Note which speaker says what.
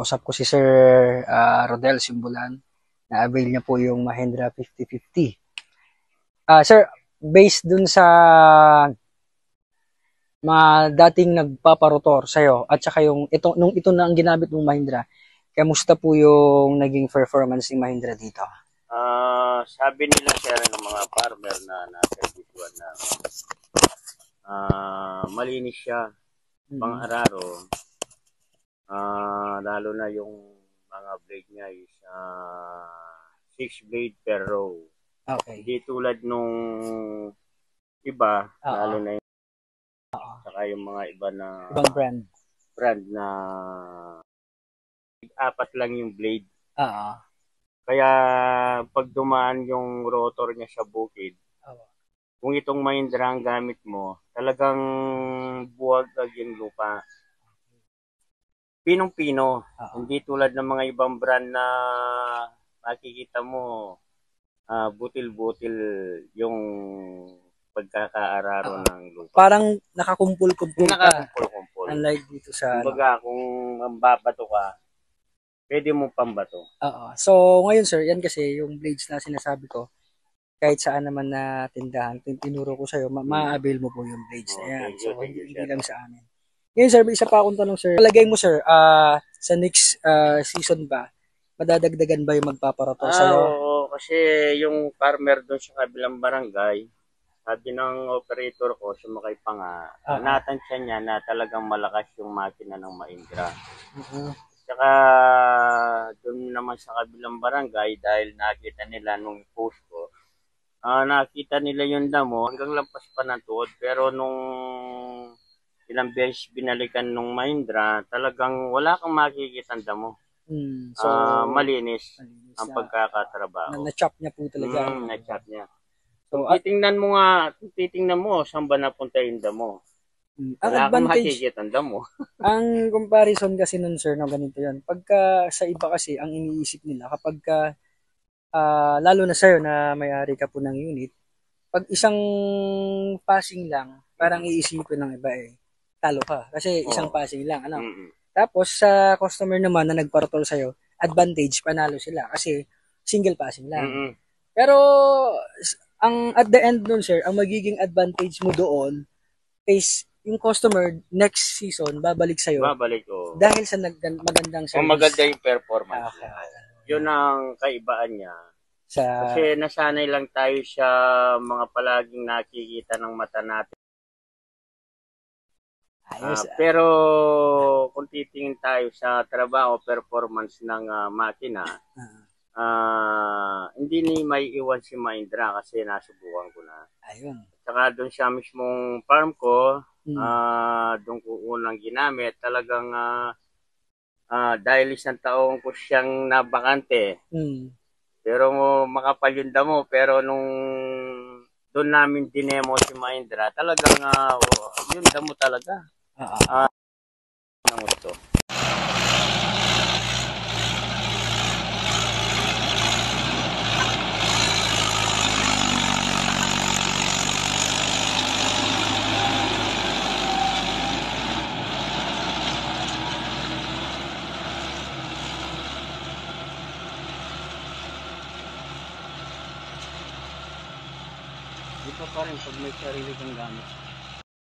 Speaker 1: Kausap ko si Sir Rodel Simbulan na avail niya po yung Mahindra 5050. Sir, based dun sa mga dating nagpaparotor sa'yo at saka yung ito na ang ginamit mong Mahindra, kamusta po yung naging performance ng Mahindra dito?
Speaker 2: Sabi nila sir ng mga farmer na nasa-servituan na malinis siya pang-araro. Lalo na yung mga blade niya is 6 blade per row.
Speaker 1: Okay.
Speaker 2: Hindi tulad nung iba, lalo na yung saka yung mga iba na
Speaker 1: ibang
Speaker 2: brand na apat lang yung blade.
Speaker 1: Kaya
Speaker 2: pag dumaan yung rotor niya sa bukid, kung itong Mahindra ang gamit mo, talagang buwag yung lupa. Pinong-pino. Hindi tulad ng mga ibang brand na makikita mo butil-butil yung pagkakaararo ng lupa.
Speaker 1: Parang nakakumpul-kumpul ka.
Speaker 2: Nakakumpul-kumpul.
Speaker 1: Unlike dito sa
Speaker 2: kumbaga, kung mambabato ka, pwede mo pambato.
Speaker 1: So, ngayon sir, yan kasi yung blades na sinasabi ko, kahit saan naman na tindahan, tinuro ko sa'yo, ma-avail mo po yung blades na yan. So, hindi lang sa amin. Ngayon sir, may isa pa akong tanong sir. Palagay mo sir, sa next season ba, madadagdagan ba yung magpaparotor sa'yo?
Speaker 2: Oo, kasi yung farmer doon sa kabilang barangay, sabi ng operator ko, sumakay pa nga, natansya niya na talagang malakas yung makina ng Mahindra. Saka doon naman sa kabilang barangay, dahil nakita nila nung post ko, nakita nila yung damo hanggang lampas pa ng tuhod. Pero nung ilang beses binalikan nung Mahindra, talagang wala kang makikita ang damo. So, malinis ang pagkakatrabaho.
Speaker 1: Na-chop niya po talaga.
Speaker 2: Na-chop niya. So, titingnan mo, saan ba napunta yung damo? Wala kang makikita ang damo.
Speaker 1: Ang comparison kasi nun sir, no, ganito yan. Pagka sa iba kasi, ang iniisip nila, kapag lalo na sa'yo na may-ari ka po ng unit, pag isang passing lang, parang iisipin ng iba talo ka. Kasi isang passing lang, ano? Tapos sa customer naman na nagparotol sa'yo, advantage, panalo sila. Kasi single passing lang. Pero at the end nun sir, ang magiging advantage mo doon is yung customer next season babalik sa'yo.
Speaker 2: Babalik,
Speaker 1: dahil sa magandang service.
Speaker 2: Kung maganda yung performance. Yun ang kaibaan niya. Kasi nasanay lang tayo sa mga palaging nakikita ng mata natin. Pero kung titingin tayo sa trabaho, performance ng makina, hindi ni may iwan si Mahindra kasi nasubukan ko na. Saka doon sa mismong farm ko, doon ko unang ginamit, talagang dahil isang taong ko siyang nabakante. Pero makapal yung damo, pero nung doon namin dinemo si Mahindra, talagang yung damo talaga. Ng gusto. Ito pa rin pag may sarili kang gamit.